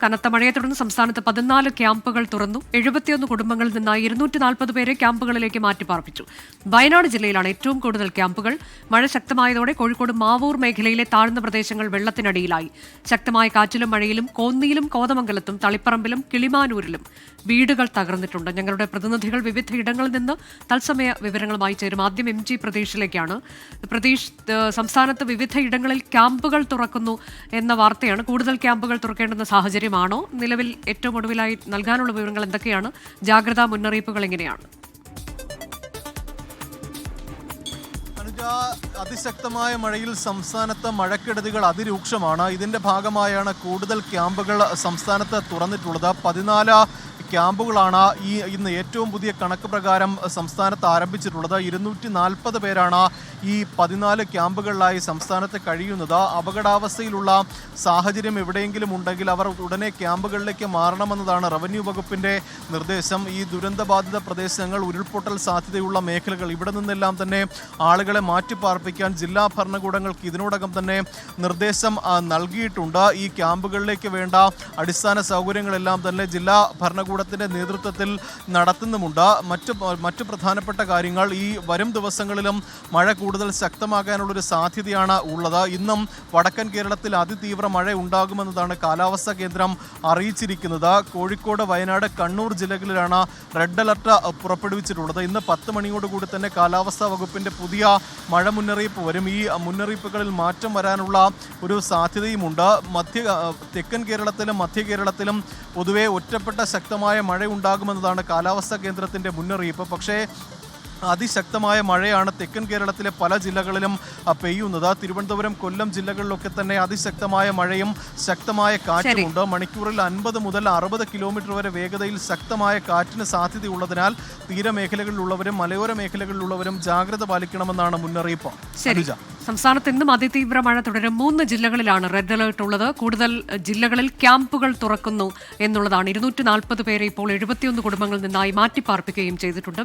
കനത്ത മഴയെ തുടർന്ന് സംസ്ഥാനത്ത് 14 ക്യാമ്പുകൾ തുറന്നു. 71 കുടുംബങ്ങളിൽ നിന്നായി 240 പേരെ ക്യാമ്പുകളിലേക്ക് മാറ്റിപ്പാർപ്പിച്ചു. വയനാട് ജില്ലയിലാണ് ഏറ്റവും കൂടുതൽ ക്യാമ്പുകൾ. മഴ ശക്തമായതോടെ കോഴിക്കോട് മാവൂർ മേഖലയിലെ താഴ്ന്ന പ്രദേശങ്ങൾ വെള്ളത്തിനടിയിലായി. ശക്തമായ കാറ്റിലും മഴയിലും കോന്നിയിലും കോതമംഗലത്തും തളിപ്പറമ്പിലും കിളിമാനൂരിലും വീടുകൾ തകർന്നിട്ടുണ്ട്. ഞങ്ങളുടെ പ്രതിനിധികൾ വിവിധ ഇടങ്ങളിൽ നിന്ന് തത്സമയ വിവരങ്ങളുമായി ചേരും. ആദ്യം MG പ്രതീഷിലേക്കാണ്. പ്രതീഷ്, സംസ്ഥാനത്ത് വിവിധ ഇടങ്ങളിൽ ക്യാമ്പുകൾ തുറക്കുന്നു എന്ന വാർത്തയാണ്. കൂടുതൽ ക്യാമ്പുകൾ തുറക്കേണ്ടുന്ന സാഹചര്യമാണോ? നിലവിൽ ഏറ്റവും ഒടുവിലായി നൽകാനുള്ള വിവരങ്ങൾ എന്തൊക്കെയാണ്? ജാഗ്രതാ മുന്നറിയിപ്പുകൾ എങ്ങനെയാണ്? അതിശക്തമായ മഴയിൽ സംസ്ഥാനത്ത് മഴക്കെടുതികൾ അതിരൂക്ഷമാണ്. ഇതിന്റെ ഭാഗമായാണ് കൂടുതൽ ക്യാമ്പുകൾ സംസ്ഥാനത്ത് തുറന്നിട്ടുള്ളത്. 14 ക്യാമ്പുകളാണ് ഇന്ന് ഏറ്റവും പുതിയ കണക്ക് പ്രകാരം സംസ്ഥാനത്ത് ആരംഭിച്ചിട്ടുള്ളത്. 240 പേരാണ് ഈ 14 ക്യാമ്പുകളിലായി സംസ്ഥാനത്ത് കഴിയുന്നത്. അപകടാവസ്ഥയിലുള്ള സാഹചര്യം എവിടെയെങ്കിലും ഉണ്ടെങ്കിൽ അവർ ഉടനെ ക്യാമ്പുകളിലേക്ക് മാറണമെന്നതാണ് റവന്യൂ വകുപ്പിന്റെ നിർദ്ദേശം. ഈ ദുരന്തബാധിത പ്രദേശങ്ങൾ, ഉരുൾപൊട്ടൽ സാധ്യതയുള്ള മേഖലകൾ, ഇവിടെ നിന്നെല്ലാം തന്നെ ആളുകളെ മാറ്റിപ്പാർപ്പിക്കാൻ ജില്ലാ ഭരണകൂടങ്ങൾക്ക് ഇതിനോടകം തന്നെ നിർദ്ദേശം നൽകിയിട്ടുണ്ട്. ഈ ക്യാമ്പുകളിലേക്ക് വേണ്ട അടിസ്ഥാന സൗകര്യങ്ങളെല്ലാം തന്നെ ജില്ലാ ഭരണകൂടത്തിന്റെ നേതൃത്വത്തിൽ നടത്തുന്നുമുണ്ട്. മറ്റു പ്രധാനപ്പെട്ട കാര്യങ്ങൾ, ഈ വരും ദിവസങ്ങളിലും മഴ കൂടുതൽ ശക്തമാകാനുള്ളൊരു സാധ്യതയാണ് ഉള്ളത്. ഇന്നും വടക്കൻ കേരളത്തിൽ അതിതീവ്ര മഴ ഉണ്ടാകുമെന്നതാണ് കാലാവസ്ഥാ കേന്ദ്രം അറിയിച്ചിരിക്കുന്നത്. കോഴിക്കോട്, വയനാട്, കണ്ണൂർ ജില്ലകളിലാണ് റെഡ് അലർട്ട് പുറപ്പെടുവിച്ചിട്ടുള്ളത്. ഇന്ന് 10 മണിയോടുകൂടി തന്നെ കാലാവസ്ഥാ വകുപ്പിന്റെ പുതിയ മഴ മുന്നറിയിപ്പ് വരും. ഈ മുന്നറിയിപ്പുകളിൽ മാറ്റം വരാനുള്ള ഒരു സാധ്യതയുമുണ്ട്. തെക്കൻ കേരളത്തിലും മധ്യ കേരളത്തിലും പൊതുവെ ഒറ്റപ്പെട്ട ശക്തമായ മഴ ഉണ്ടാകുമെന്നതാണ് കാലാവസ്ഥാ കേന്ദ്രത്തിന്റെ മുന്നറിയിപ്പ്. പക്ഷേ അതിശക്തമായ മഴയാണ് തെക്കൻ കേരളത്തിലെ പല ജില്ലകളിലും പെയ്യുന്നത്. തിരുവനന്തപുരം, കൊല്ലം ജില്ലകളിലൊക്കെ തന്നെ അതിശക്തമായ മഴയും ശക്തമായ കാറ്റുമുണ്ട്. മണിക്കൂറിൽ 50 മുതൽ 60 കിലോമീറ്റർ വരെ വേഗതയിൽ ശക്തമായ കാറ്റിന് സാധ്യതയുള്ളതിനാൽ തീരമേഖലകളിലുള്ളവരും മലയോര മേഖലകളിലുള്ളവരും ജാഗ്രത പാലിക്കണമെന്നാണ് മുന്നറിയിപ്പ്. സംസ്ഥാനത്ത് ഇന്നും അതിതീവ്ര മഴ തുടരും. 3 ജില്ലകളിലാണ് റെഡ് അലേർട്ട് ഉള്ളത്. കൂടുതൽ ജില്ലകളിൽ ക്യാമ്പുകൾ തുറക്കുന്നു എന്നുള്ളതാണ്. 240 പേരെ ഇപ്പോൾ 71 കുടുംബങ്ങളിൽ നിന്നായി മാറ്റിപ്പാർപ്പിക്കുകയും ചെയ്തിട്ടുണ്ട്.